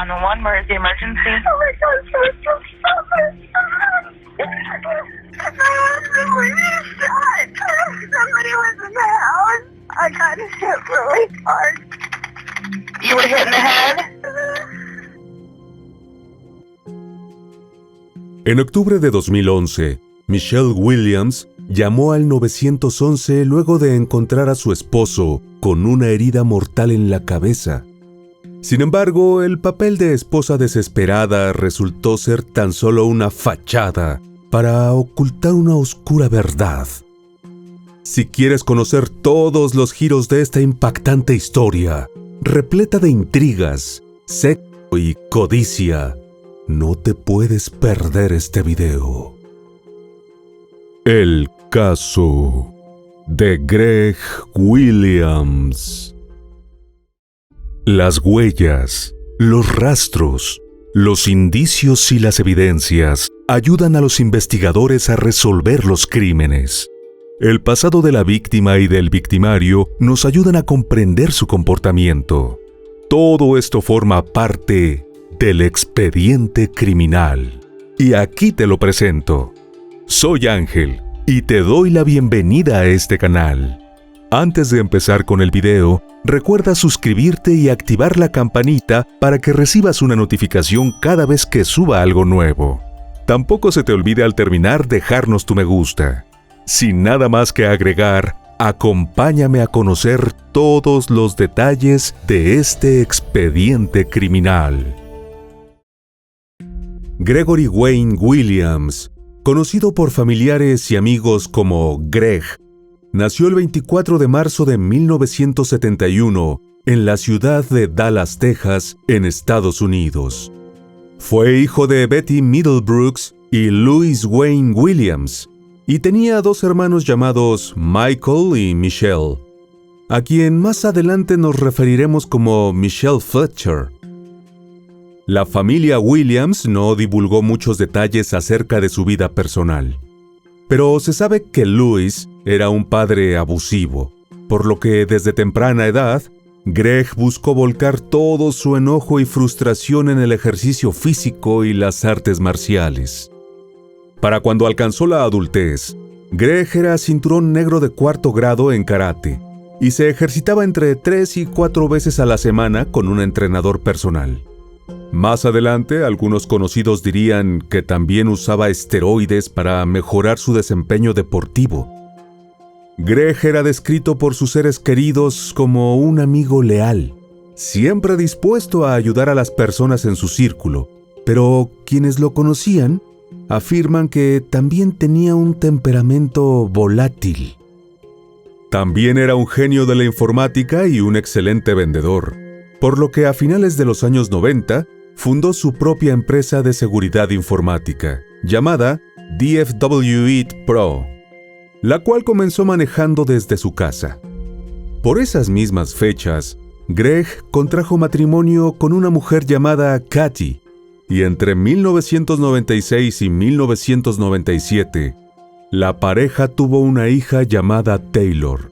911. Where is the emergency? Oh my God, somebody was in the house. I got hit really hard. You were hit in the head? En octubre de 2011, Michelle Williams llamó al 911 luego de encontrar a su esposo con una herida mortal en la cabeza. Sin embargo, el papel de esposa desesperada resultó ser tan solo una fachada para ocultar una oscura verdad. Si quieres conocer todos los giros de esta impactante historia, repleta de intrigas, sexo y codicia, no te puedes perder este video. El caso de Greg Williams. Las huellas, los rastros, los indicios y las evidencias ayudan a los investigadores a resolver los crímenes. El pasado de la víctima y del victimario nos ayudan a comprender su comportamiento. Todo esto forma parte del expediente criminal. Y aquí te lo presento. Soy Ángel y te doy la bienvenida a este canal. Antes de empezar con el video, recuerda suscribirte y activar la campanita para que recibas una notificación cada vez que suba algo nuevo. Tampoco se te olvide al terminar dejarnos tu me gusta. Sin nada más que agregar, acompáñame a conocer todos los detalles de este expediente criminal. Gregory Wayne Williams, conocido por familiares y amigos como Greg, nació el 24 de marzo de 1971 en la ciudad de Dallas, Texas, en Estados Unidos. Fue hijo de Betty Middlebrooks y Louis Wayne Williams, y tenía dos hermanos llamados Michael y Michelle, a quien más adelante nos referiremos como Michelle Fletcher. La familia Williams no divulgó muchos detalles acerca de su vida personal, pero se sabe que Louis era un padre abusivo, por lo que desde temprana edad, Greg buscó volcar todo su enojo y frustración en el ejercicio físico y las artes marciales. Para cuando alcanzó la adultez, Greg era cinturón negro de 4º grado en karate y se ejercitaba entre 3 y 4 veces a la semana con un entrenador personal. Más adelante, algunos conocidos dirían que también usaba esteroides para mejorar su desempeño deportivo. Greg era descrito por sus seres queridos como un amigo leal, siempre dispuesto a ayudar a las personas en su círculo, pero quienes lo conocían afirman que también tenía un temperamento volátil. También era un genio de la informática y un excelente vendedor, por lo que a finales de los años 90 fundó su propia empresa de seguridad informática, llamada DFW IT Pro, la cual comenzó manejando desde su casa. Por esas mismas fechas, Greg contrajo matrimonio con una mujer llamada Katy, y entre 1996 y 1997, la pareja tuvo una hija llamada Taylor.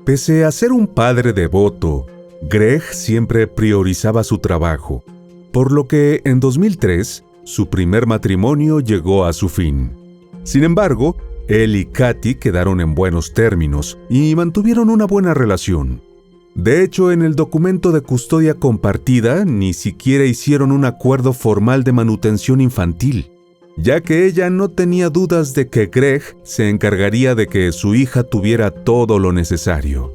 Pese a ser un padre devoto, Greg siempre priorizaba su trabajo, por lo que en 2003, su primer matrimonio llegó a su fin. Sin embargo, él y Katy quedaron en buenos términos y mantuvieron una buena relación. De hecho, en el documento de custodia compartida ni siquiera hicieron un acuerdo formal de manutención infantil, ya que ella no tenía dudas de que Greg se encargaría de que su hija tuviera todo lo necesario.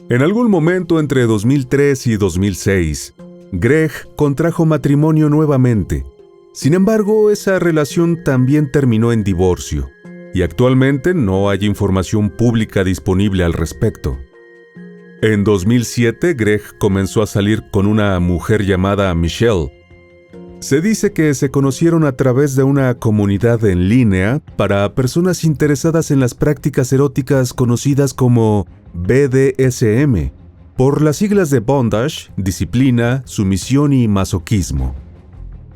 En algún momento entre 2003 y 2006, Greg contrajo matrimonio nuevamente. Sin embargo, esa relación también terminó en divorcio, y actualmente no hay información pública disponible al respecto. En 2007, Greg comenzó a salir con una mujer llamada Michelle. Se dice que se conocieron a través de una comunidad en línea para personas interesadas en las prácticas eróticas conocidas como BDSM, por las siglas de bondage, disciplina, sumisión y masoquismo.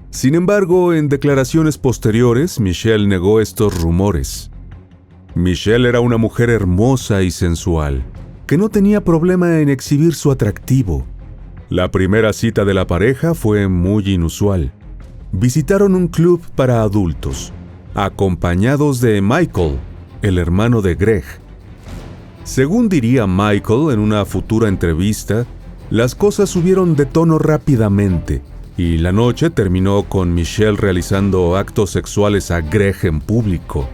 Sin embargo, en declaraciones posteriores, Michelle negó estos rumores. Michelle era una mujer hermosa y sensual, que no tenía problema en exhibir su atractivo. La primera cita de la pareja fue muy inusual. Visitaron un club para adultos, acompañados de Michael, el hermano de Greg. Según diría Michael en una futura entrevista, las cosas subieron de tono rápidamente y la noche terminó con Michelle realizando actos sexuales a Greg en público.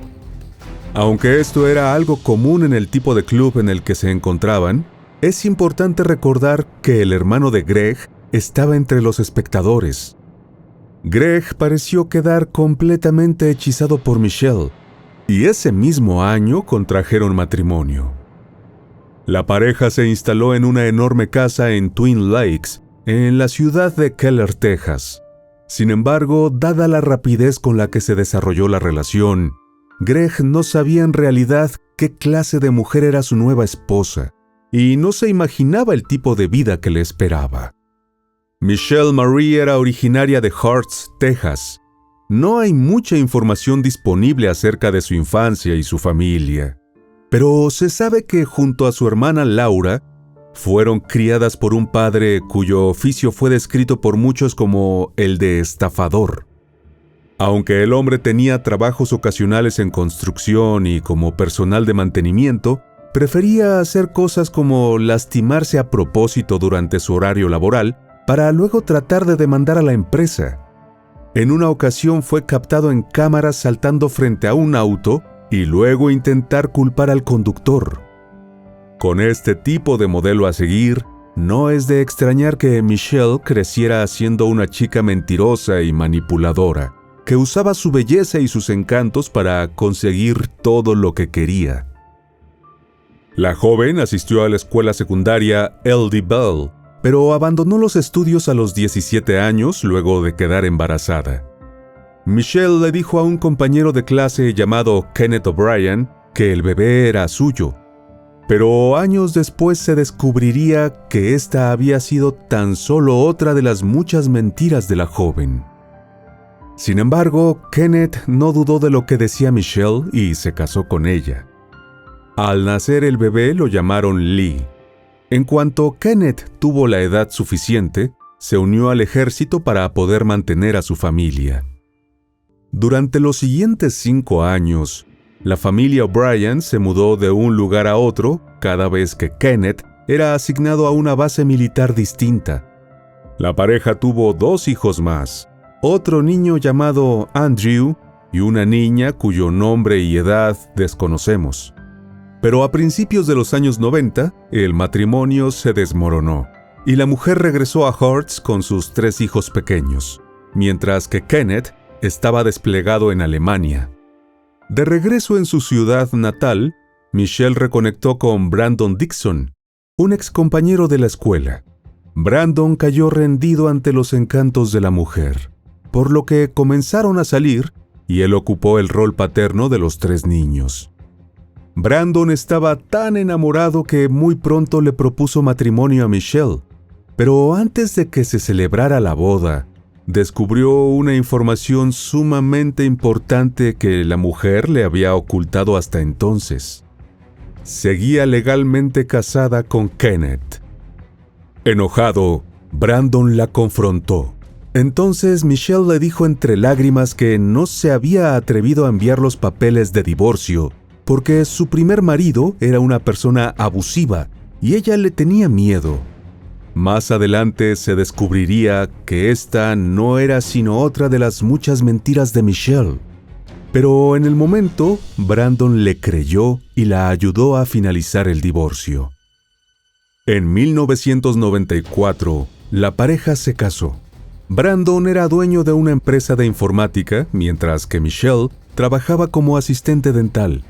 Aunque esto era algo común en el tipo de club en el que se encontraban, es importante recordar que el hermano de Greg estaba entre los espectadores. Greg pareció quedar completamente hechizado por Michelle, y ese mismo año contrajeron matrimonio. La pareja se instaló en una enorme casa en Twin Lakes, en la ciudad de Keller, Texas. Sin embargo, dada la rapidez con la que se desarrolló la relación, Greg no sabía en realidad qué clase de mujer era su nueva esposa, y no se imaginaba el tipo de vida que le esperaba. Michelle Marie era originaria de Hearst, Texas. No hay mucha información disponible acerca de su infancia y su familia, pero se sabe que junto a su hermana Laura, fueron criadas por un padre cuyo oficio fue descrito por muchos como el de estafador. Aunque el hombre tenía trabajos ocasionales en construcción y como personal de mantenimiento, prefería hacer cosas como lastimarse a propósito durante su horario laboral para luego tratar de demandar a la empresa. En una ocasión fue captado en cámaras saltando frente a un auto y luego intentar culpar al conductor. Con este tipo de modelo a seguir, no es de extrañar que Michelle creciera siendo una chica mentirosa y manipuladora, que usaba su belleza y sus encantos para conseguir todo lo que quería. La joven asistió a la escuela secundaria L.D. Bell, pero abandonó los estudios a los 17 años luego de quedar embarazada. Michelle le dijo a un compañero de clase llamado Kenneth O'Brien que el bebé era suyo, pero años después se descubriría que esta había sido tan solo otra de las muchas mentiras de la joven. Sin embargo, Kenneth no dudó de lo que decía Michelle y se casó con ella. Al nacer el bebé lo llamaron Lee. En cuanto Kenneth tuvo la edad suficiente, se unió al ejército para poder mantener a su familia. Durante los siguientes 5 años, la familia O'Brien se mudó de un lugar a otro cada vez que Kenneth era asignado a una base militar distinta. La pareja tuvo 2 hijos más, otro niño llamado Andrew y una niña cuyo nombre y edad desconocemos. Pero a principios de los años 90, el matrimonio se desmoronó y la mujer regresó a Hearst con sus 3 hijos pequeños, mientras que Kenneth estaba desplegado en Alemania. De regreso en su ciudad natal, Michelle reconectó con Brandon Dixon, un excompañero de la escuela. Brandon cayó rendido ante los encantos de la mujer, por lo que comenzaron a salir y él ocupó el rol paterno de los 3 niños. Brandon estaba tan enamorado que muy pronto le propuso matrimonio a Michelle, pero antes de que se celebrara la boda, descubrió una información sumamente importante que la mujer le había ocultado hasta entonces. Seguía legalmente casada con Kenneth. Enojado, Brandon la confrontó. Entonces Michelle le dijo entre lágrimas que no se había atrevido a enviar los papeles de divorcio porque su primer marido era una persona abusiva y ella le tenía miedo. Más adelante se descubriría que esta no era sino otra de las muchas mentiras de Michelle. Pero en el momento, Brandon le creyó y la ayudó a finalizar el divorcio. En 1994, la pareja se casó. Brandon era dueño de una empresa de informática, mientras que Michelle trabajaba como asistente dental.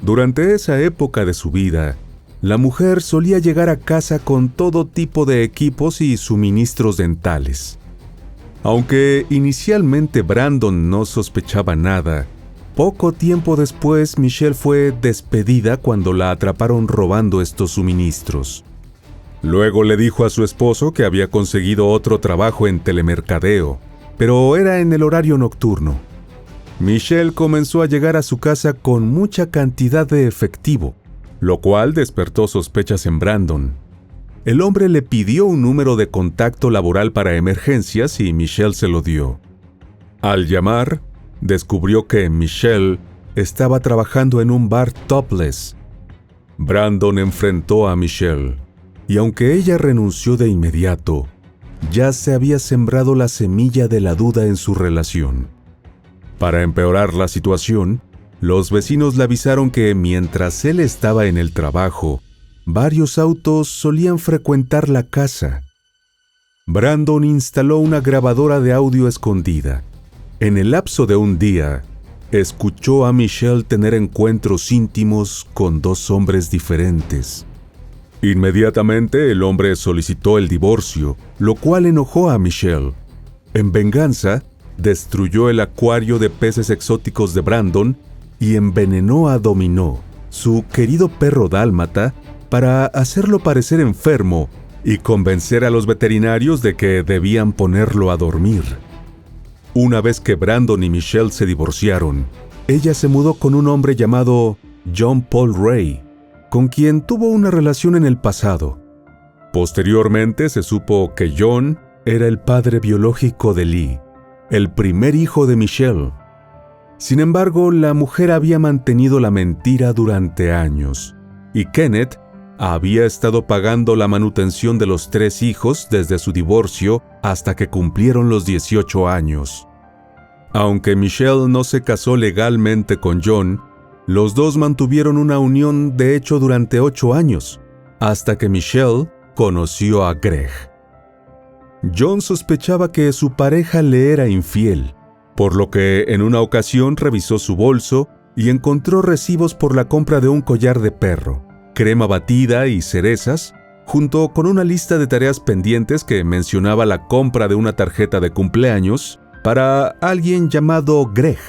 Durante esa época de su vida, la mujer solía llegar a casa con todo tipo de equipos y suministros dentales. Aunque inicialmente Brandon no sospechaba nada, poco tiempo después Michelle fue despedida cuando la atraparon robando estos suministros. Luego le dijo a su esposo que había conseguido otro trabajo en telemercadeo, pero era en el horario nocturno. Michelle comenzó a llegar a su casa con mucha cantidad de efectivo, lo cual despertó sospechas en Brandon. el hombre le pidió un número de contacto laboral para emergencias y Michelle se lo dio. Al llamar, descubrió que Michelle estaba trabajando en un bar topless. Brandon enfrentó a Michelle, y aunque ella renunció de inmediato, ya se había sembrado la semilla de la duda en su relación. Para empeorar la situación, los vecinos le avisaron que mientras él estaba en el trabajo, varios autos solían frecuentar la casa. Brandon instaló una grabadora de audio escondida. En el lapso de un día, escuchó a Michelle tener encuentros íntimos con dos hombres diferentes. Inmediatamente el hombre solicitó el divorcio, lo cual enojó a Michelle. En venganza, destruyó el acuario de peces exóticos de Brandon y envenenó a Dominó, su querido perro dálmata, para hacerlo parecer enfermo y convencer a los veterinarios de que debían ponerlo a dormir. Una vez que Brandon y Michelle se divorciaron, ella se mudó con un hombre llamado John Paul Ray, con quien tuvo una relación en el pasado. Posteriormente se supo que John era el padre biológico de Lee, el primer hijo de Michelle. Sin embargo, la mujer había mantenido la mentira durante años, y Kenneth había estado pagando la manutención de los 3 hijos desde su divorcio hasta que cumplieron los 18 años. Aunque Michelle no se casó legalmente con John, los dos mantuvieron una unión de hecho durante 8 años, hasta que Michelle conoció a Greg. John sospechaba que su pareja le era infiel, por lo que en una ocasión revisó su bolso y encontró recibos por la compra de un collar de perro, crema batida y cerezas, junto con una lista de tareas pendientes que mencionaba la compra de una tarjeta de cumpleaños para alguien llamado Greg.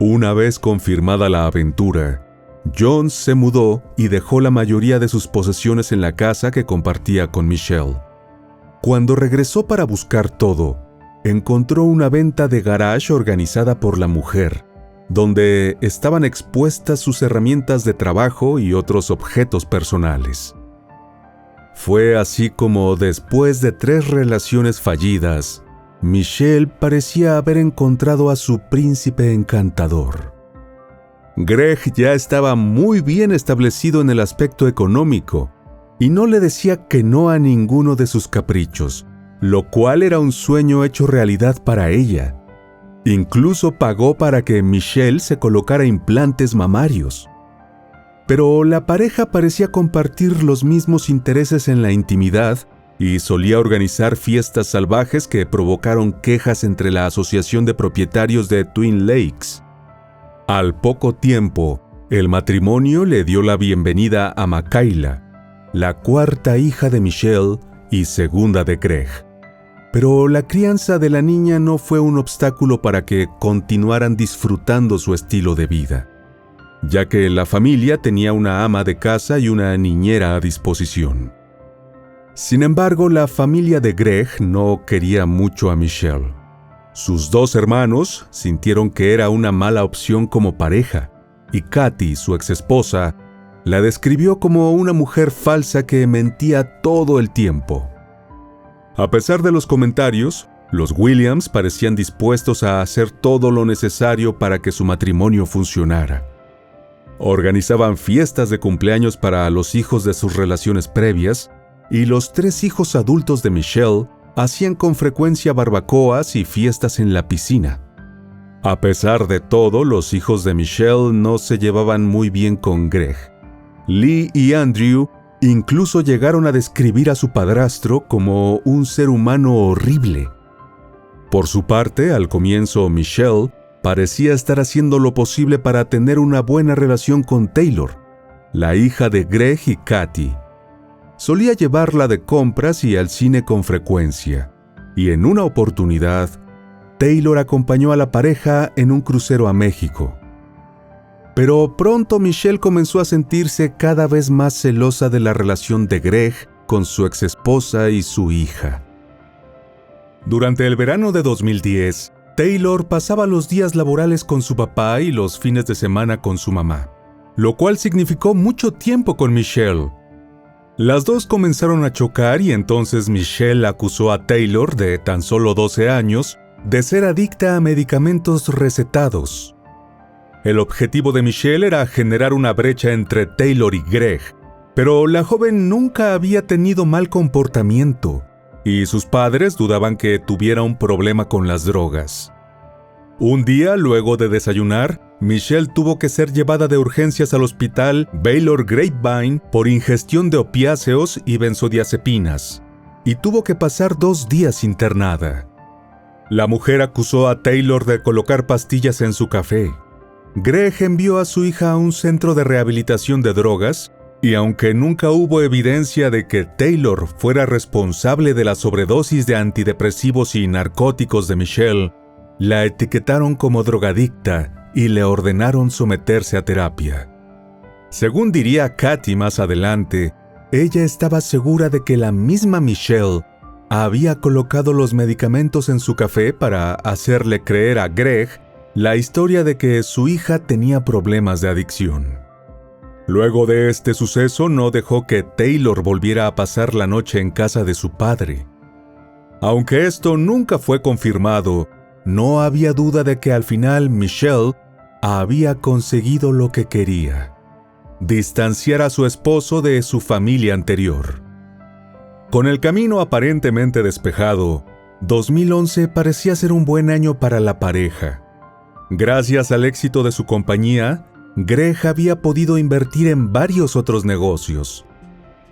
Una vez confirmada la aventura, John se mudó y dejó la mayoría de sus posesiones en la casa que compartía con Michelle. Cuando regresó para buscar todo, encontró una venta de garage organizada por la mujer, donde estaban expuestas sus herramientas de trabajo y otros objetos personales. Fue así como, después de 3 relaciones fallidas, Michelle parecía haber encontrado a su príncipe encantador. Greg ya estaba muy bien establecido en el aspecto económico y no le decía que no a ninguno de sus caprichos, lo cual era un sueño hecho realidad para ella. Incluso pagó para que Michelle se colocara implantes mamarios. Pero la pareja parecía compartir los mismos intereses en la intimidad y solía organizar fiestas salvajes que provocaron quejas entre la Asociación de Propietarios de Twin Lakes. Al poco tiempo, el matrimonio le dio la bienvenida a Makayla, la 4ª hija de Michelle y segunda de Greg. Pero la crianza de la niña no fue un obstáculo para que continuaran disfrutando su estilo de vida, ya que la familia tenía una ama de casa y una niñera a disposición. Sin embargo, la familia de Greg no quería mucho a Michelle. Sus 2 hermanos sintieron que era una mala opción como pareja, y Katy, su exesposa, la describió como una mujer falsa que mentía todo el tiempo. A pesar de los comentarios, los Williams parecían dispuestos a hacer todo lo necesario para que su matrimonio funcionara. Organizaban fiestas de cumpleaños para los hijos de sus relaciones previas, y los 3 hijos adultos de Michelle hacían con frecuencia barbacoas y fiestas en la piscina. A pesar de todo, los hijos de Michelle no se llevaban muy bien con Greg. Lee y Andrew incluso llegaron a describir a su padrastro como un ser humano horrible. Por su parte, al comienzo, Michelle parecía estar haciendo lo posible para tener una buena relación con Taylor, la hija de Greg y Katy. Solía llevarla de compras y al cine con frecuencia, y en una oportunidad, Taylor acompañó a la pareja en un crucero a México. Pero pronto Michelle comenzó a sentirse cada vez más celosa de la relación de Greg con su exesposa y su hija. Durante el verano de 2010, Taylor pasaba los días laborales con su papá y los fines de semana con su mamá, lo cual significó mucho tiempo con Michelle. Las dos comenzaron a chocar y entonces Michelle acusó a Taylor, de tan solo 12 años, de ser adicta a medicamentos recetados. El objetivo de Michelle era generar una brecha entre Taylor y Greg, pero la joven nunca había tenido mal comportamiento, y sus padres dudaban que tuviera un problema con las drogas. Un día, luego de desayunar, Michelle tuvo que ser llevada de urgencias al hospital Baylor Grapevine por ingestión de opiáceos y benzodiazepinas, y tuvo que pasar 2 días internada. La mujer acusó a Taylor de colocar pastillas en su café. Greg envió a su hija a un centro de rehabilitación de drogas, y aunque nunca hubo evidencia de que Taylor fuera responsable de la sobredosis de antidepresivos y narcóticos de Michelle, la etiquetaron como drogadicta y le ordenaron someterse a terapia. Según diría Katy más adelante, ella estaba segura de que la misma Michelle había colocado los medicamentos en su café para hacerle creer a Greg la historia de que su hija tenía problemas de adicción. Luego de este suceso no dejó que Taylor volviera a pasar la noche en casa de su padre. Aunque esto nunca fue confirmado, no había duda de que al final Michelle había conseguido lo que quería: distanciar a su esposo de su familia anterior. Con el camino aparentemente despejado, 2011 parecía ser un buen año para la pareja. Gracias al éxito de su compañía, Greg había podido invertir en varios otros negocios.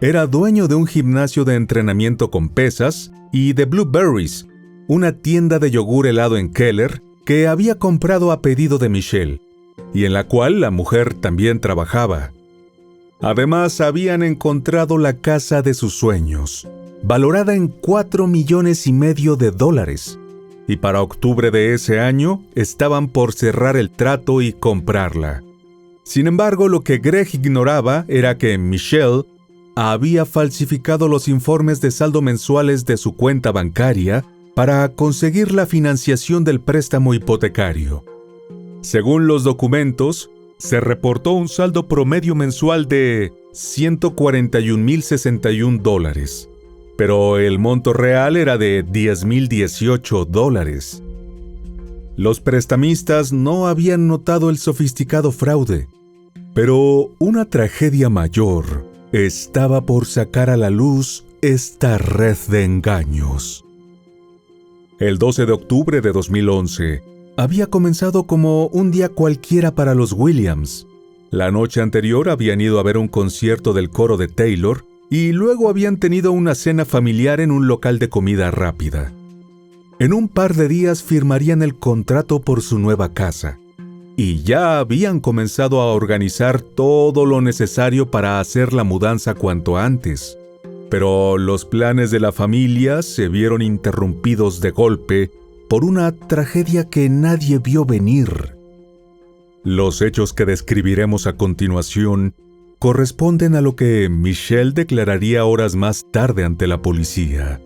Era dueño de un gimnasio de entrenamiento con pesas y de Blueberries, una tienda de yogur helado en Keller que había comprado a pedido de Michelle, y en la cual la mujer también trabajaba. Además, habían encontrado la casa de sus sueños, valorada en $4,5 millones, y para octubre de ese año estaban por cerrar el trato y comprarla. Sin embargo, lo que Greg ignoraba era que Michelle había falsificado los informes de saldo mensuales de su cuenta bancaria para conseguir la financiación del préstamo hipotecario. Según los documentos, se reportó un saldo promedio mensual de $141,061, pero el monto real era de $10,018. Los prestamistas no habían notado el sofisticado fraude, pero una tragedia mayor estaba por sacar a la luz esta red de engaños. El 12 de octubre de 2011 había comenzado como un día cualquiera para los Williams. La noche anterior habían ido a ver un concierto del coro de Taylor y luego habían tenido una cena familiar en un local de comida rápida. En un par de días firmarían el contrato por su nueva casa, y ya habían comenzado a organizar todo lo necesario para hacer la mudanza cuanto antes. Pero los planes de la familia se vieron interrumpidos de golpe por una tragedia que nadie vio venir. Los hechos que describiremos a continuación corresponden a lo que Michelle declararía horas más tarde ante la policía.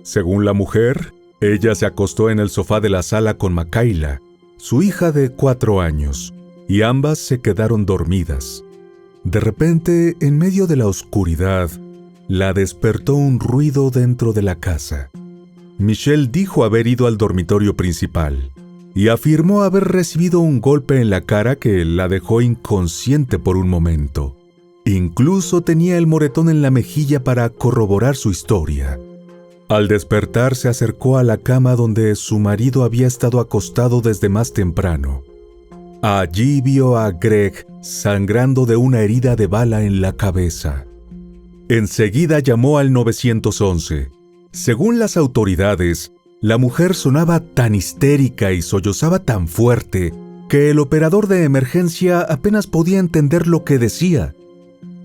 Según la mujer, ella se acostó en el sofá de la sala con Makayla, su hija de 4 años, y ambas se quedaron dormidas. De repente, en medio de la oscuridad, la despertó un ruido dentro de la casa. Michelle dijo haber ido al dormitorio principal y afirmó haber recibido un golpe en la cara que la dejó inconsciente por un momento. Incluso tenía el moretón en la mejilla para corroborar su historia. Al despertar, se acercó a la cama donde su marido había estado acostado desde más temprano. Allí vio a Greg sangrando de una herida de bala en la cabeza. Enseguida llamó al 911. Según las autoridades, la mujer sonaba tan histérica y sollozaba tan fuerte que el operador de emergencia apenas podía entender lo que decía.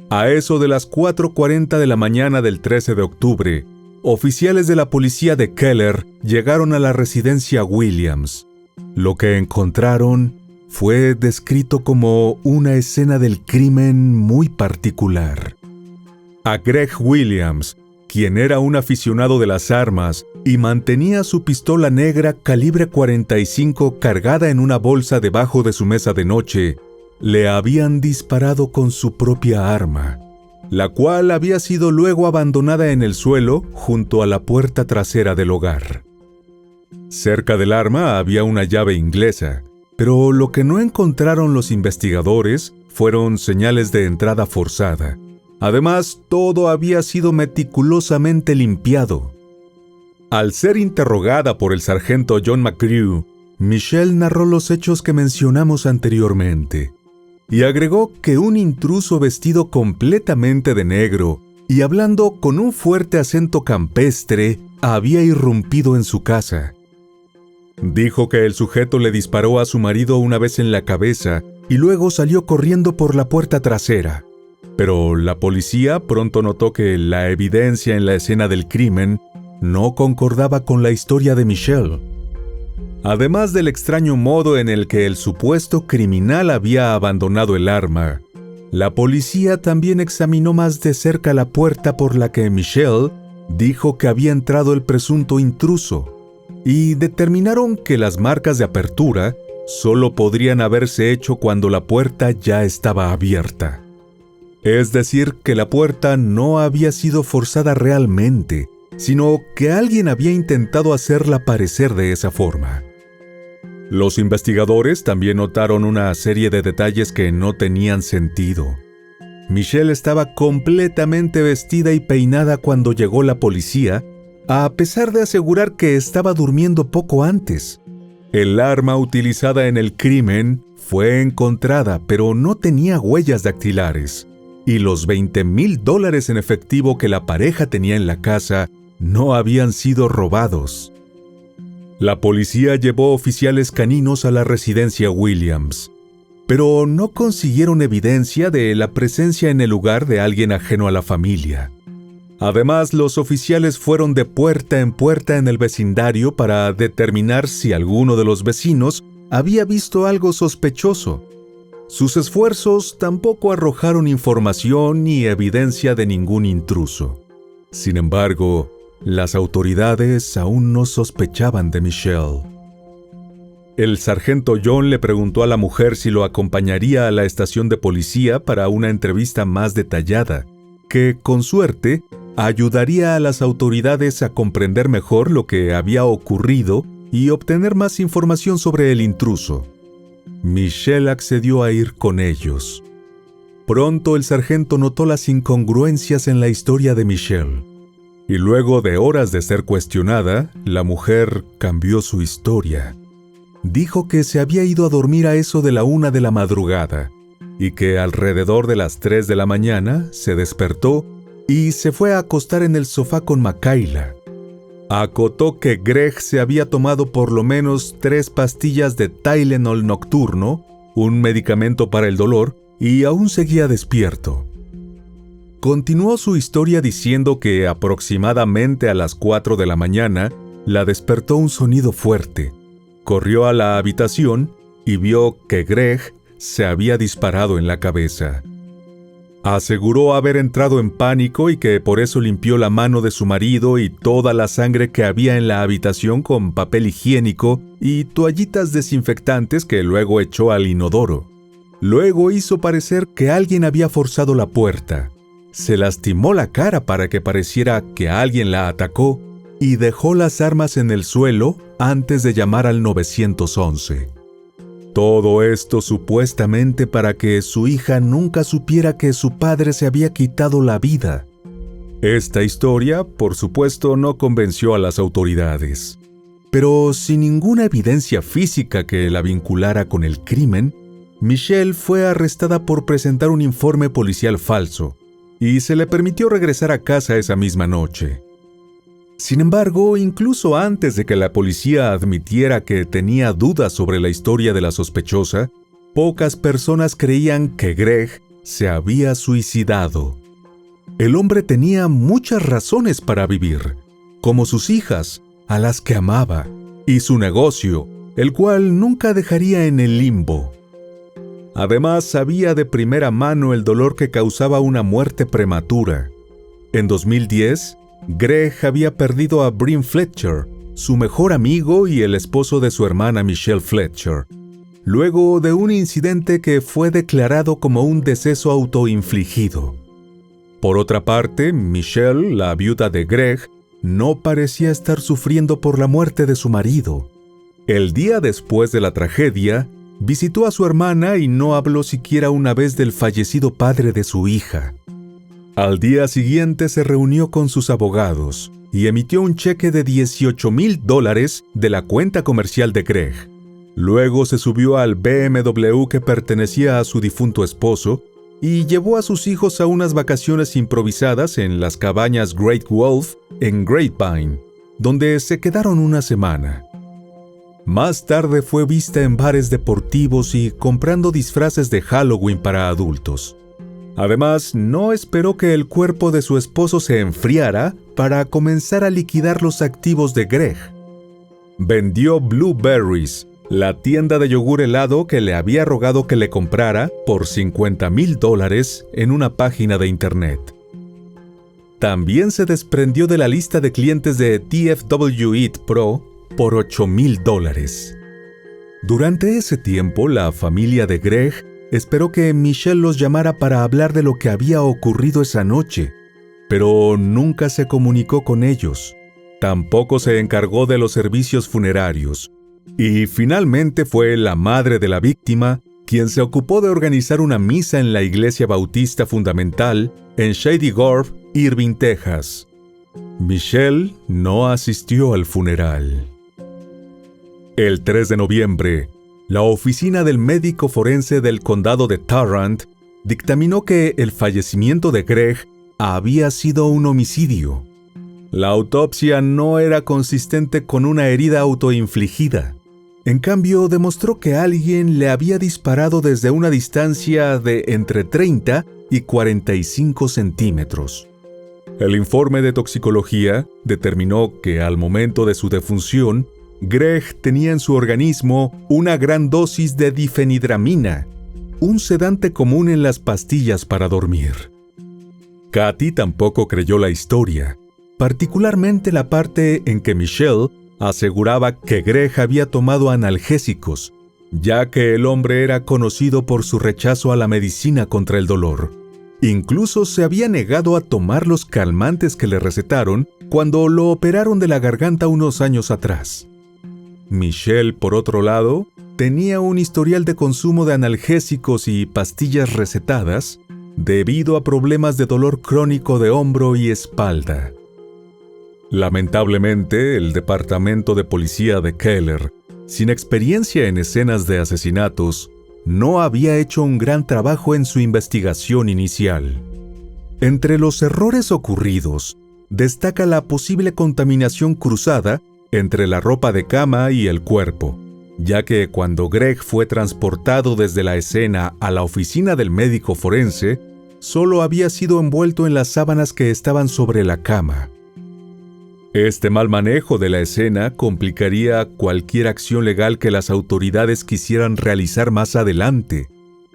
A eso de las 4:40 de la mañana del 13 de octubre, oficiales de la policía de Keller llegaron a la residencia Williams. Lo que encontraron fue descrito como una escena del crimen muy particular. A Greg Williams, quien era un aficionado de las armas y mantenía su pistola negra calibre 45 cargada en una bolsa debajo de su mesa de noche, le habían disparado con su propia arma. la cual había sido luego abandonada en el suelo junto a la puerta trasera del hogar. Cerca del arma había una llave inglesa, pero lo que no encontraron los investigadores fueron señales de entrada forzada. Además, todo había sido meticulosamente limpiado. Al ser interrogada por el sargento John McGrew, Michelle narró los hechos que mencionamos anteriormente y agregó que un intruso vestido completamente de negro y hablando con un fuerte acento campestre había irrumpido en su casa. Dijo que el sujeto le disparó a su marido una vez en la cabeza y luego salió corriendo por la puerta trasera. Pero la policía pronto notó que la evidencia en la escena del crimen no concordaba con la historia de Michelle. Además del extraño modo en el que el supuesto criminal había abandonado el arma, la policía también examinó más de cerca la puerta por la que Michelle dijo que había entrado el presunto intruso, y determinaron que las marcas de apertura solo podrían haberse hecho cuando la puerta ya estaba abierta. Es decir, que la puerta no había sido forzada realmente, sino que alguien había intentado hacerla parecer de esa forma. Los investigadores también notaron una serie de detalles que no tenían sentido. Michelle estaba completamente vestida y peinada cuando llegó la policía, a pesar de asegurar que estaba durmiendo poco antes. El arma utilizada en el crimen fue encontrada, pero no tenía huellas dactilares, y los $20,000 en efectivo que la pareja tenía en la casa no habían sido robados. La policía llevó oficiales caninos a la residencia Williams, pero no consiguieron evidencia de la presencia en el lugar de alguien ajeno a la familia. Además, los oficiales fueron de puerta en el vecindario para determinar si alguno de los vecinos había visto algo sospechoso. Sus esfuerzos tampoco arrojaron información ni evidencia de ningún intruso. Sin embargo, las autoridades aún no sospechaban de Michelle. El sargento John le preguntó a la mujer si lo acompañaría a la estación de policía para una entrevista más detallada, que, con suerte, ayudaría a las autoridades a comprender mejor lo que había ocurrido y obtener más información sobre el intruso. Michelle accedió a ir con ellos. Pronto el sargento notó las incongruencias en la historia de Michelle, y luego de horas de ser cuestionada, la mujer cambió su historia. Dijo que se había ido a dormir a eso de la 1 de la madrugada, y que alrededor de las 3 de la mañana se despertó y se fue a acostar en el sofá con Makayla. Acotó que Greg se había tomado por lo menos 3 pastillas de Tylenol nocturno, un medicamento para el dolor, y aún seguía despierto. Continuó su historia diciendo que aproximadamente a las 4 de la mañana la despertó un sonido fuerte. Corrió a la habitación y vio que Greg se había disparado en la cabeza. Aseguró haber entrado en pánico y que por eso limpió la mano de su marido y toda la sangre que había en la habitación con papel higiénico y toallitas desinfectantes que luego echó al inodoro. Luego hizo parecer que alguien había forzado la puerta. Se lastimó la cara para que pareciera que alguien la atacó y dejó las armas en el suelo antes de llamar al 911. Todo esto supuestamente para que su hija nunca supiera que su padre se había quitado la vida. Esta historia, por supuesto, no convenció a las autoridades. Pero sin ninguna evidencia física que la vinculara con el crimen, Michelle fue arrestada por presentar un informe policial falso y se le permitió regresar a casa esa misma noche. Sin embargo, incluso antes de que la policía admitiera que tenía dudas sobre la historia de la sospechosa, pocas personas creían que Greg se había suicidado. El hombre tenía muchas razones para vivir, como sus hijas, a las que amaba, y su negocio, el cual nunca dejaría en el limbo. Además, sabía de primera mano el dolor que causaba una muerte prematura. En 2010, Greg había perdido a Bryn Fletcher, su mejor amigo y el esposo de su hermana Michelle Fletcher, luego de un incidente que fue declarado como un deceso autoinfligido. Por otra parte, Michelle, la viuda de Greg, no parecía estar sufriendo por la muerte de su marido. El día después de la tragedia, visitó a su hermana y no habló siquiera una vez del fallecido padre de su hija. Al día siguiente se reunió con sus abogados y emitió un cheque de $18,000 de la cuenta comercial de Greg. Luego se subió al BMW que pertenecía a su difunto esposo y llevó a sus hijos a unas vacaciones improvisadas en las cabañas Great Wolf en Grapevine, donde se quedaron una semana. Más tarde fue vista en bares deportivos y comprando disfraces de Halloween para adultos. Además, no esperó que el cuerpo de su esposo se enfriara para comenzar a liquidar los activos de Greg. Vendió Blueberries, la tienda de yogur helado que le había rogado que le comprara por $50,000 en una página de internet. También se desprendió de la lista de clientes de TFW Eat Pro por $8,000. Durante ese tiempo, la familia de Greg esperó que Michelle los llamara para hablar de lo que había ocurrido esa noche, pero nunca se comunicó con ellos. Tampoco se encargó de los servicios funerarios. Y finalmente fue la madre de la víctima quien se ocupó de organizar una misa en la Iglesia Bautista Fundamental en Shady Grove, Irving, Texas. Michelle no asistió al funeral. El 3 de noviembre, la oficina del médico forense del condado de Tarrant dictaminó que el fallecimiento de Greg había sido un homicidio. La autopsia no era consistente con una herida autoinfligida. En cambio, demostró que alguien le había disparado desde una distancia de entre 30 y 45 centímetros. El informe de toxicología determinó que al momento de su defunción, Greg tenía en su organismo una gran dosis de difenhidramina, un sedante común en las pastillas para dormir. Kathy tampoco creyó la historia, particularmente la parte en que Michelle aseguraba que Greg había tomado analgésicos, ya que el hombre era conocido por su rechazo a la medicina contra el dolor. Incluso se había negado a tomar los calmantes que le recetaron cuando lo operaron de la garganta unos años atrás. Michelle, por otro lado, tenía un historial de consumo de analgésicos y pastillas recetadas debido a problemas de dolor crónico de hombro y espalda. Lamentablemente, el departamento de policía de Keller, sin experiencia en escenas de asesinatos, no había hecho un gran trabajo en su investigación inicial. Entre los errores ocurridos, destaca la posible contaminación cruzada entre la ropa de cama y el cuerpo, ya que cuando Greg fue transportado desde la escena a la oficina del médico forense, solo había sido envuelto en las sábanas que estaban sobre la cama. Este mal manejo de la escena complicaría cualquier acción legal que las autoridades quisieran realizar más adelante.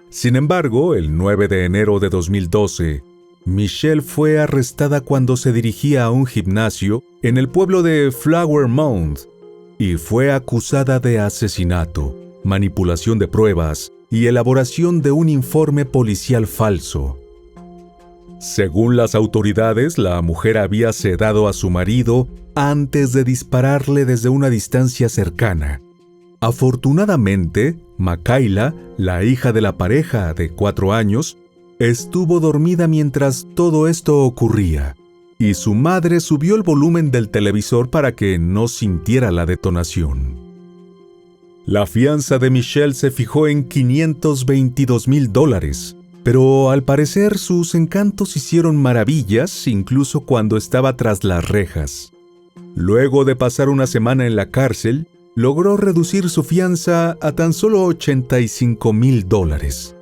Sin embargo, el 9 de enero de 2012, Michelle fue arrestada cuando se dirigía a un gimnasio en el pueblo de Flower Mound y fue acusada de asesinato, manipulación de pruebas y elaboración de un informe policial falso. Según las autoridades, la mujer había sedado a su marido antes de dispararle desde una distancia cercana. Afortunadamente, Makayla, la hija de la pareja de 4 años, estuvo dormida mientras todo esto ocurría, y su madre subió el volumen del televisor para que no sintiera la detonación. La fianza de Michelle se fijó en $522,000, pero al parecer sus encantos hicieron maravillas incluso cuando estaba tras las rejas. Luego de pasar una semana en la cárcel, logró reducir su fianza a tan solo $85,000.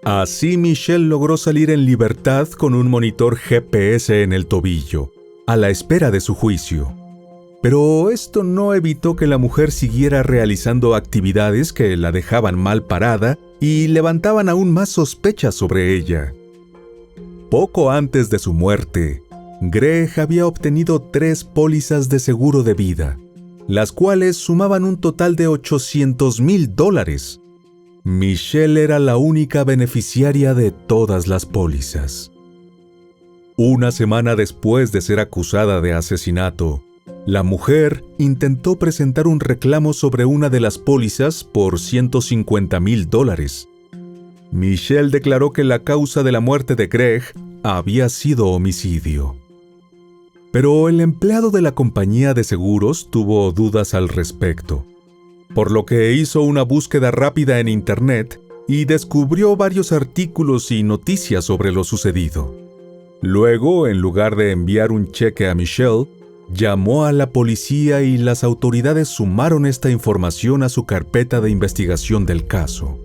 Así Michelle logró salir en libertad con un monitor GPS en el tobillo, a la espera de su juicio. Pero esto no evitó que la mujer siguiera realizando actividades que la dejaban mal parada y levantaban aún más sospechas sobre ella. Poco antes de su muerte, Greg había obtenido 3 pólizas de seguro de vida, las cuales sumaban un total de $800,000. Michelle era la única beneficiaria de todas las pólizas. Una semana después de ser acusada de asesinato, la mujer intentó presentar un reclamo sobre una de las pólizas por $150,000. Michelle declaró que la causa de la muerte de Greg había sido homicidio. Pero el empleado de la compañía de seguros tuvo dudas al respecto, por lo que hizo una búsqueda rápida en Internet y descubrió varios artículos y noticias sobre lo sucedido. Luego, en lugar de enviar un cheque a Michelle, llamó a la policía y las autoridades sumaron esta información a su carpeta de investigación del caso.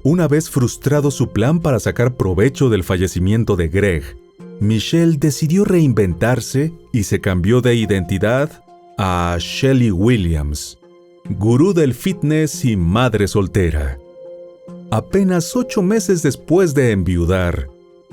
Una vez frustrado su plan para sacar provecho del fallecimiento de Greg, Michelle decidió reinventarse y se cambió de identidad a Shelley Williams, gurú del fitness y madre soltera. Apenas 8 meses después de enviudar,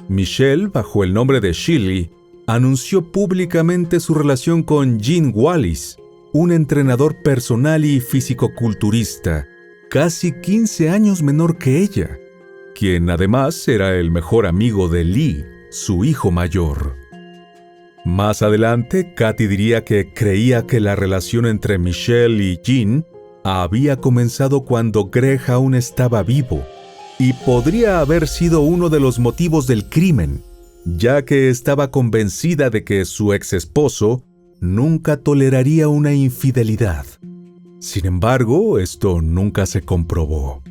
Michelle, bajo el nombre de Shelley, anunció públicamente su relación con Gene Wallis, un entrenador personal y fisicoculturista, casi 15 años menor que ella, quien además era el mejor amigo de Lee, su hijo mayor. Más adelante, Katy diría que creía que la relación entre Michelle y Gene había comenzado cuando Greg aún estaba vivo, y podría haber sido uno de los motivos del crimen, ya que estaba convencida de que su ex esposo nunca toleraría una infidelidad. Sin embargo, esto nunca se comprobó.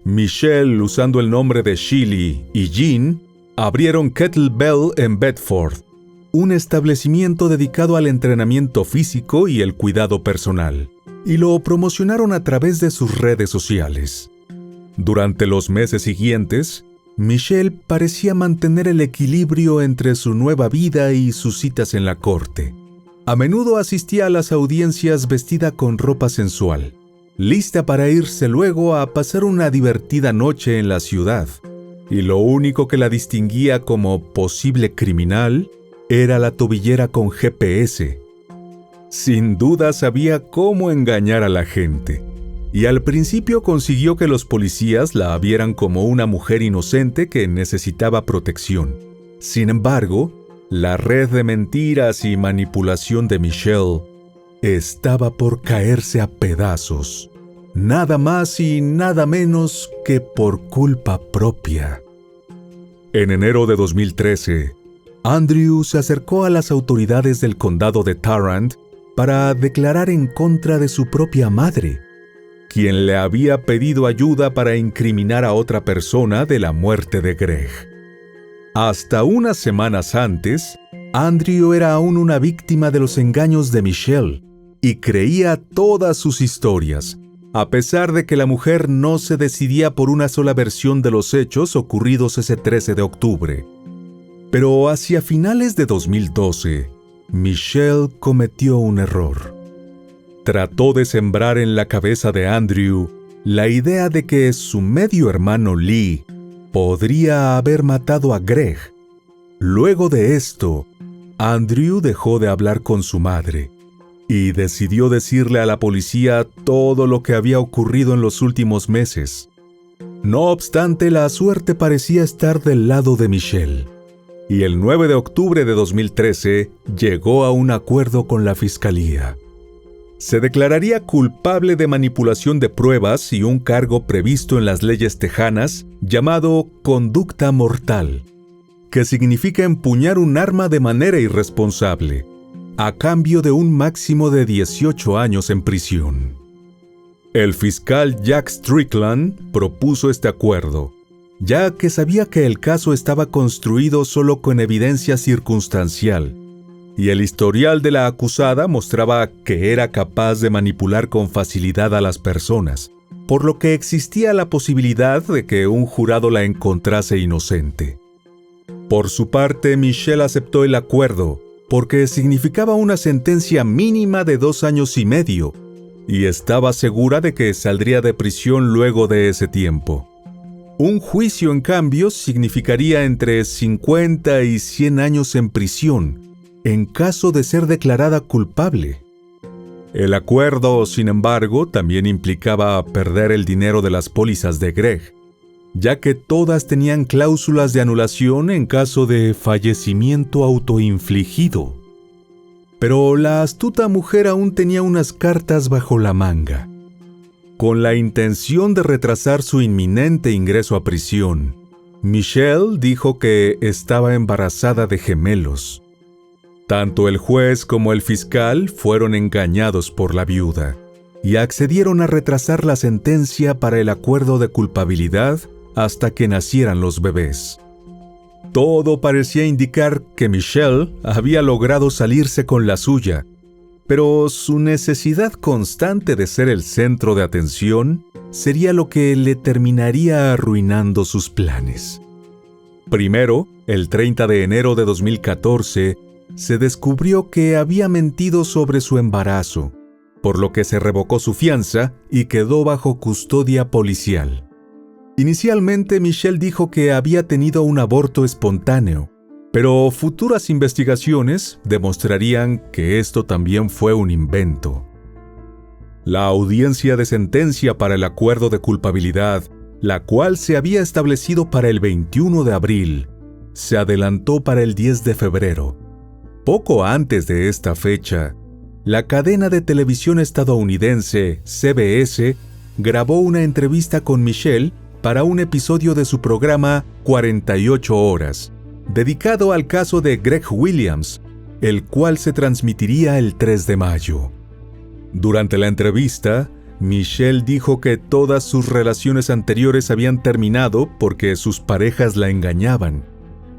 Michelle, usando el nombre de Shelley, y Gene abrieron Kettlebell en Bedford, un establecimiento dedicado al entrenamiento físico y el cuidado personal, y lo promocionaron a través de sus redes sociales. Durante los meses siguientes, Michelle parecía mantener el equilibrio entre su nueva vida y sus citas en la corte. A menudo asistía a las audiencias vestida con ropa sensual, lista para irse luego a pasar una divertida noche en la ciudad, y lo único que la distinguía como posible criminal era la tobillera con GPS. Sin duda sabía cómo engañar a la gente, y al principio consiguió que los policías la vieran como una mujer inocente que necesitaba protección. Sin embargo, la red de mentiras y manipulación de Michelle estaba por caerse a pedazos, nada más y nada menos que por culpa propia. En enero de 2013, Andrew se acercó a las autoridades del condado de Tarrant para declarar en contra de su propia madre, quien le había pedido ayuda para incriminar a otra persona de la muerte de Greg. Hasta unas semanas antes, Andrew era aún una víctima de los engaños de Michelle y creía todas sus historias, a pesar de que la mujer no se decidía por una sola versión de los hechos ocurridos ese 13 de octubre. Pero hacia finales de 2012, Michelle cometió un error. Trató de sembrar en la cabeza de Andrew la idea de que su medio hermano Lee podría haber matado a Greg. Luego de esto, Andrew dejó de hablar con su madre y decidió decirle a la policía todo lo que había ocurrido en los últimos meses. No obstante, la suerte parecía estar del lado de Michelle, y el 9 de octubre de 2013 llegó a un acuerdo con la fiscalía. Se declararía culpable de manipulación de pruebas y un cargo previsto en las leyes tejanas llamado conducta mortal, que significa empuñar un arma de manera irresponsable, a cambio de un máximo de 18 años en prisión. El fiscal Jack Strickland propuso este acuerdo, ya que sabía que el caso estaba construido solo con evidencia circunstancial, y el historial de la acusada mostraba que era capaz de manipular con facilidad a las personas, por lo que existía la posibilidad de que un jurado la encontrase inocente. Por su parte, Michelle aceptó el acuerdo, porque significaba una sentencia mínima de 2 años y medio, y estaba segura de que saldría de prisión luego de ese tiempo. Un juicio, en cambio, significaría entre 50 y 100 años en prisión, en caso de ser declarada culpable. El acuerdo, sin embargo, también implicaba perder el dinero de las pólizas de Greg, ya que todas tenían cláusulas de anulación en caso de fallecimiento autoinfligido. Pero la astuta mujer aún tenía unas cartas bajo la manga. Con la intención de retrasar su inminente ingreso a prisión, Michelle dijo que estaba embarazada de gemelos. Tanto el juez como el fiscal fueron engañados por la viuda y accedieron a retrasar la sentencia para el acuerdo de culpabilidad hasta que nacieran los bebés. Todo parecía indicar que Michelle había logrado salirse con la suya, pero su necesidad constante de ser el centro de atención sería lo que le terminaría arruinando sus planes. Primero, el 30 de enero de 2014, se descubrió que había mentido sobre su embarazo, por lo que se revocó su fianza y quedó bajo custodia policial. Inicialmente, Michelle dijo que había tenido un aborto espontáneo, pero futuras investigaciones demostrarían que esto también fue un invento. La audiencia de sentencia para el acuerdo de culpabilidad, la cual se había establecido para el 21 de abril, se adelantó para el 10 de febrero. Poco antes de esta fecha, la cadena de televisión estadounidense CBS grabó una entrevista con Michelle para un episodio de su programa 48 horas, dedicado al caso de Greg Williams, el cual se transmitiría el 3 de mayo. Durante la entrevista, Michelle dijo que todas sus relaciones anteriores habían terminado porque sus parejas la engañaban,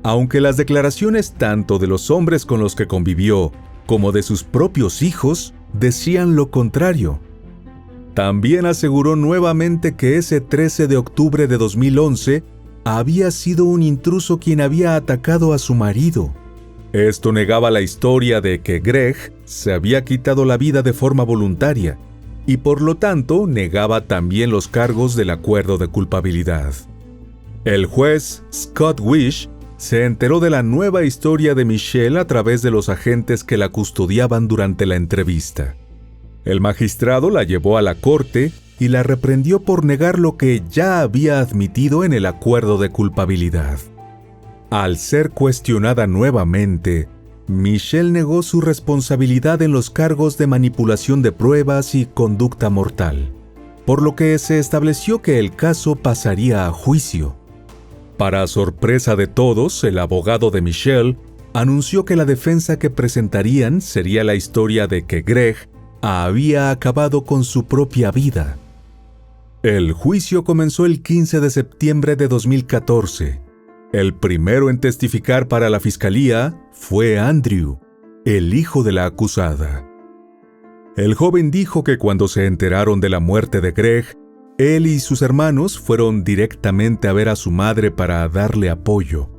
aunque las declaraciones tanto de los hombres con los que convivió como de sus propios hijos decían lo contrario. También aseguró nuevamente que ese 13 de octubre de 2011 había sido un intruso quien había atacado a su marido. Esto negaba la historia de que Greg se había quitado la vida de forma voluntaria y por lo tanto negaba también los cargos del acuerdo de culpabilidad. El juez Scott Wish se enteró de la nueva historia de Michelle a través de los agentes que la custodiaban durante la entrevista. El magistrado la llevó a la corte y la reprendió por negar lo que ya había admitido en el acuerdo de culpabilidad. Al ser cuestionada nuevamente, Michelle negó su responsabilidad en los cargos de manipulación de pruebas y conducta mortal, por lo que se estableció que el caso pasaría a juicio. Para sorpresa de todos, el abogado de Michelle anunció que la defensa que presentarían sería la historia de que Greg había acabado con su propia vida. El juicio comenzó el 15 de septiembre de 2014. El primero en testificar para la fiscalía fue Andrew, el hijo de la acusada. El joven dijo que cuando se enteraron de la muerte de Greg, él y sus hermanos fueron directamente a ver a su madre para darle apoyo.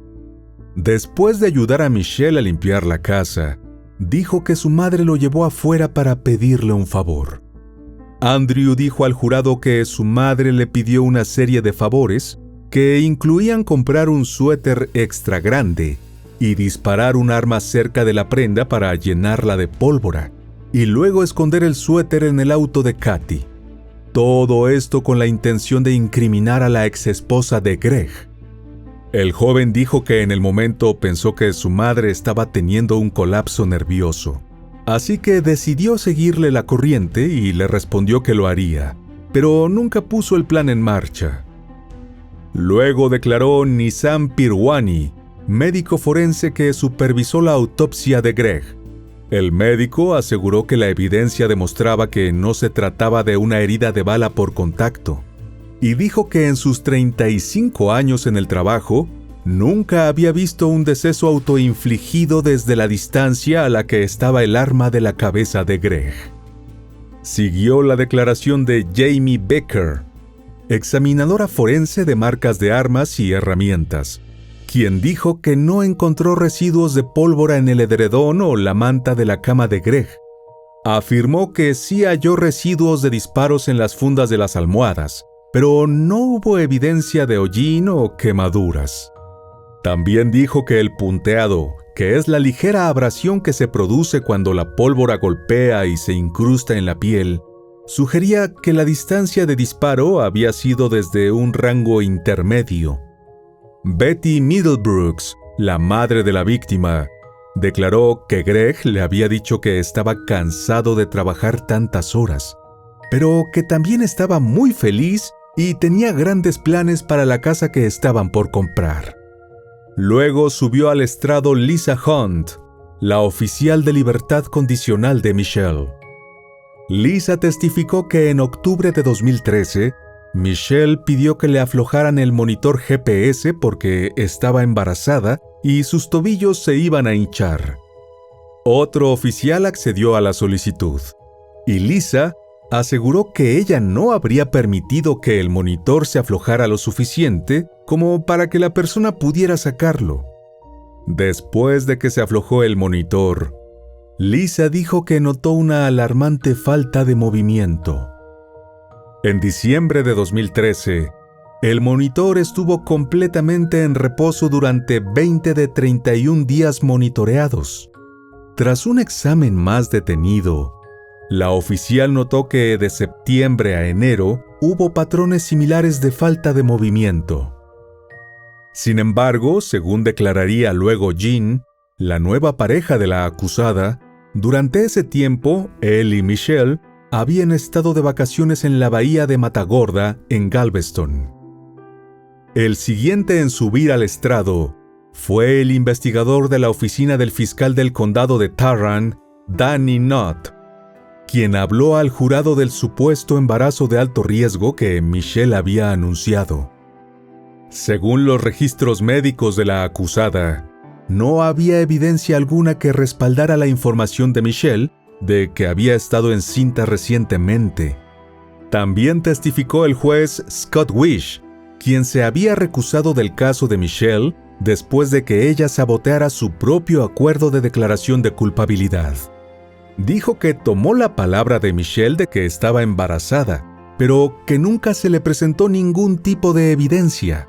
Después de ayudar a Michelle a limpiar la casa, dijo que su madre lo llevó afuera para pedirle un favor. Andrew dijo al jurado que su madre le pidió una serie de favores que incluían comprar un suéter extra grande y disparar un arma cerca de la prenda para llenarla de pólvora, y luego esconder el suéter en el auto de Kathy. Todo esto con la intención de incriminar a la exesposa de Greg. El joven dijo que en el momento pensó que su madre estaba teniendo un colapso nervioso, así que decidió seguirle la corriente y le respondió que lo haría, pero nunca puso el plan en marcha. Luego declaró Nizam Pirwani, médico forense que supervisó la autopsia de Greg. El médico aseguró que la evidencia demostraba que no se trataba de una herida de bala por contacto, y dijo que en sus 35 años en el trabajo, nunca había visto un deceso autoinfligido desde la distancia a la que estaba el arma de la cabeza de Greg. Siguió la declaración de Jamie Becker, examinadora forense de marcas de armas y herramientas, quien dijo que no encontró residuos de pólvora en el edredón o la manta de la cama de Greg. Afirmó que sí halló residuos de disparos en las fundas de las almohadas, pero no hubo evidencia de hollín o quemaduras. También dijo que el punteado, que es la ligera abrasión que se produce cuando la pólvora golpea y se incrusta en la piel, sugería que la distancia de disparo había sido desde un rango intermedio. Betty Middlebrooks, la madre de la víctima, declaró que Greg le había dicho que estaba cansado de trabajar tantas horas, pero que también estaba muy feliz y tenía grandes planes para la casa que estaban por comprar. Luego subió al estrado Lisa Hunt, la oficial de libertad condicional de Michelle. Lisa testificó que en octubre de 2013, Michelle pidió que le aflojaran el monitor GPS porque estaba embarazada y sus tobillos se iban a hinchar. Otro oficial accedió a la solicitud, y Lisa aseguró que ella no habría permitido que el monitor se aflojara lo suficiente como para que la persona pudiera sacarlo. Después de que se aflojó el monitor, Lisa dijo que notó una alarmante falta de movimiento. En diciembre de 2013, el monitor estuvo completamente en reposo durante 20 de 31 días monitoreados. Tras un examen más detenido, la oficial notó que de septiembre a enero hubo patrones similares de falta de movimiento. Sin embargo, según declararía luego Jean, la nueva pareja de la acusada, durante ese tiempo, él y Michelle habían estado de vacaciones en la bahía de Matagorda, en Galveston. El siguiente en subir al estrado fue el investigador de la oficina del fiscal del condado de Tarrant, Danny Knott, quien habló al jurado del supuesto embarazo de alto riesgo que Michelle había anunciado. Según los registros médicos de la acusada, no había evidencia alguna que respaldara la información de Michelle de que había estado encinta recientemente. También testificó el juez Scott Wish, quien se había recusado del caso de Michelle después de que ella saboteara su propio acuerdo de declaración de culpabilidad. Dijo que tomó la palabra de Michelle de que estaba embarazada, pero que nunca se le presentó ningún tipo de evidencia.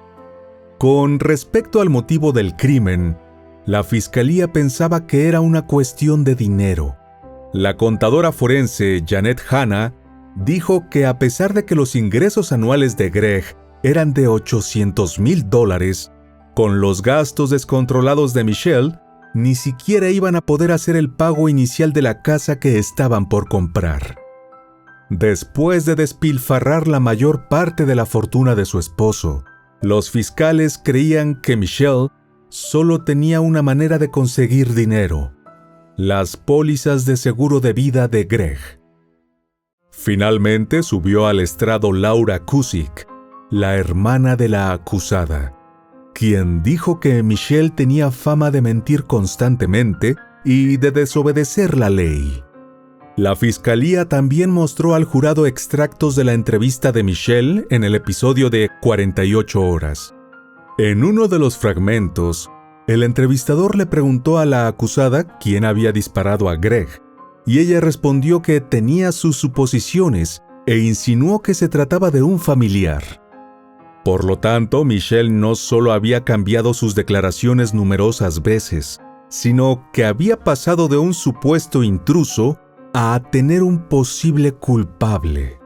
Con respecto al motivo del crimen, la fiscalía pensaba que era una cuestión de dinero. La contadora forense Janet Hanna dijo que a pesar de que los ingresos anuales de Greg eran de $800,000, con los gastos descontrolados de Michelle, ni siquiera iban a poder hacer el pago inicial de la casa que estaban por comprar. Después de despilfarrar la mayor parte de la fortuna de su esposo, los fiscales creían que Michelle solo tenía una manera de conseguir dinero: las pólizas de seguro de vida de Greg. Finalmente subió al estrado Laura Cusick, la hermana de la acusada, quien dijo que Michelle tenía fama de mentir constantemente y de desobedecer la ley. La fiscalía también mostró al jurado extractos de la entrevista de Michelle en el episodio de 48 horas. En uno de los fragmentos, el entrevistador le preguntó a la acusada quién había disparado a Greg, y ella respondió que tenía sus suposiciones e insinuó que se trataba de un familiar. Por lo tanto, Michelle no solo había cambiado sus declaraciones numerosas veces, sino que había pasado de un supuesto intruso a tener un posible culpable.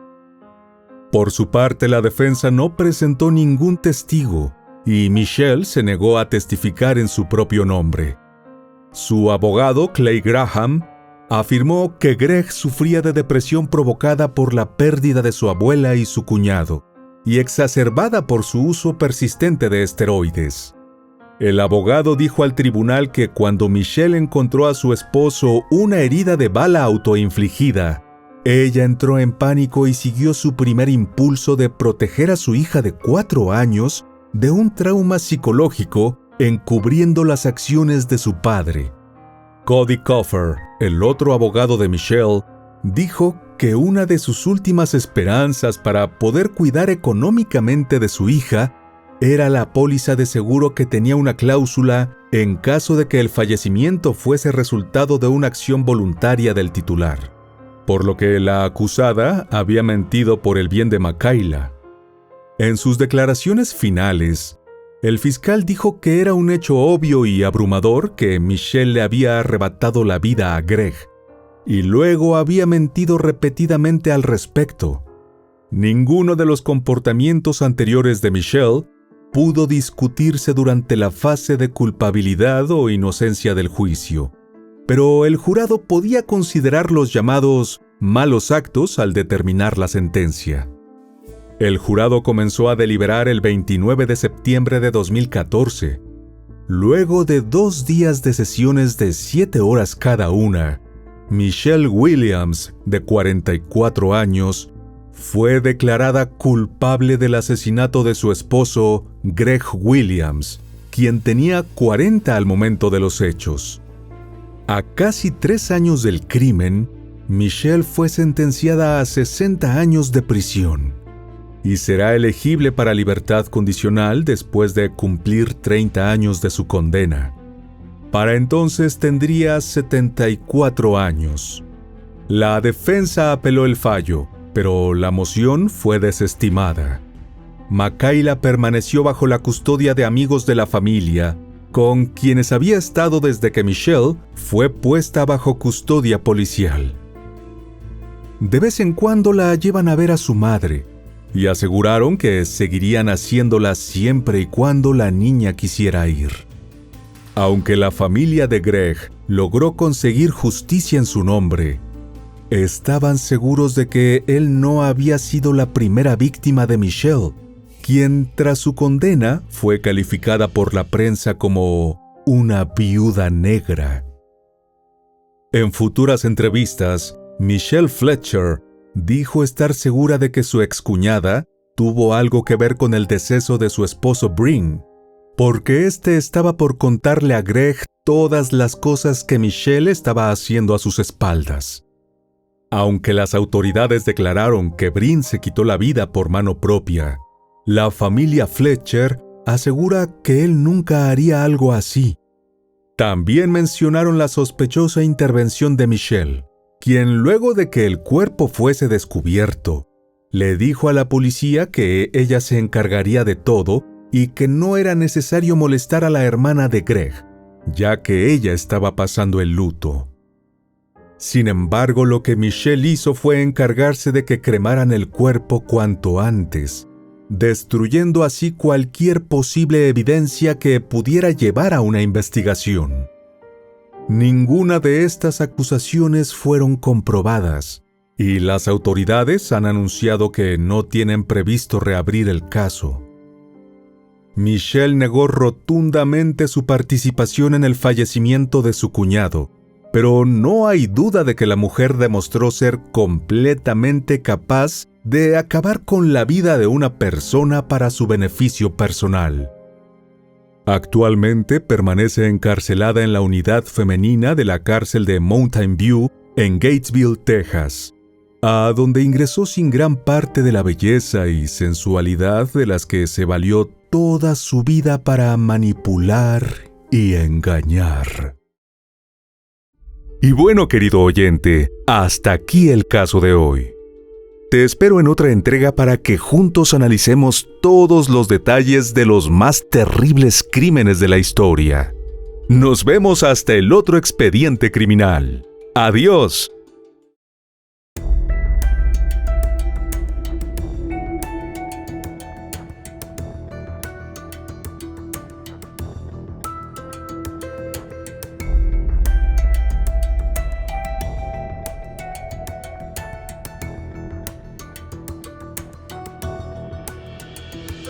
Por su parte, la defensa no presentó ningún testigo y Michelle se negó a testificar en su propio nombre. Su abogado, Clay Graham, afirmó que Greg sufría de depresión provocada por la pérdida de su abuela y su cuñado, y exacerbada por su uso persistente de esteroides. El abogado dijo al tribunal que cuando Michelle encontró a su esposo una herida de bala autoinfligida, ella entró en pánico y siguió su primer impulso de proteger a su hija de 4 años de un trauma psicológico encubriendo las acciones de su padre. Cody Coffer, el otro abogado de Michelle, dijo que una de sus últimas esperanzas para poder cuidar económicamente de su hija era la póliza de seguro que tenía una cláusula en caso de que el fallecimiento fuese resultado de una acción voluntaria del titular, por lo que la acusada había mentido por el bien de Makayla. En sus declaraciones finales, el fiscal dijo que era un hecho obvio y abrumador que Michelle le había arrebatado la vida a Greg, y luego había mentido repetidamente al respecto. Ninguno de los comportamientos anteriores de Michelle pudo discutirse durante la fase de culpabilidad o inocencia del juicio, pero el jurado podía considerar los llamados malos actos al determinar la sentencia. El jurado comenzó a deliberar el 29 de septiembre de 2014. Luego de 2 días de sesiones de 7 horas cada una, Michelle Williams, de 44 años, fue declarada culpable del asesinato de su esposo, Greg Williams, quien tenía 40 al momento de los hechos. A casi 3 años del crimen, Michelle fue sentenciada a 60 años de prisión y será elegible para libertad condicional después de cumplir 30 años de su condena. Para entonces tendría 74 años. La defensa apeló el fallo, pero la moción fue desestimada. Makayla permaneció bajo la custodia de amigos de la familia, con quienes había estado desde que Michelle fue puesta bajo custodia policial. De vez en cuando la llevan a ver a su madre, y aseguraron que seguirían haciéndola siempre y cuando la niña quisiera ir. Aunque la familia de Greg logró conseguir justicia en su nombre, estaban seguros de que él no había sido la primera víctima de Michelle, quien tras su condena fue calificada por la prensa como una viuda negra. En futuras entrevistas, Michelle Fletcher dijo estar segura de que su excuñada tuvo algo que ver con el deceso de su esposo Bryn, porque éste estaba por contarle a Greg todas las cosas que Michelle estaba haciendo a sus espaldas. Aunque las autoridades declararon que Bryn se quitó la vida por mano propia, la familia Fletcher asegura que él nunca haría algo así. También mencionaron la sospechosa intervención de Michelle, quien luego de que el cuerpo fuese descubierto, le dijo a la policía que ella se encargaría de todo y que no era necesario molestar a la hermana de Greg, ya que ella estaba pasando el luto. Sin embargo, lo que Michelle hizo fue encargarse de que cremaran el cuerpo cuanto antes, destruyendo así cualquier posible evidencia que pudiera llevar a una investigación. Ninguna de estas acusaciones fueron comprobadas, y las autoridades han anunciado que no tienen previsto reabrir el caso. Michelle negó rotundamente su participación en el fallecimiento de su cuñado, pero no hay duda de que la mujer demostró ser completamente capaz de acabar con la vida de una persona para su beneficio personal. Actualmente permanece encarcelada en la unidad femenina de la cárcel de Mountain View en Gatesville, Texas, a donde ingresó sin gran parte de la belleza y sensualidad de las que se valió toda su vida para manipular y engañar. Y bueno, querido oyente, hasta aquí el caso de hoy. Te espero en otra entrega para que juntos analicemos todos los detalles de los más terribles crímenes de la historia. Nos vemos hasta el otro expediente criminal. ¡Adiós!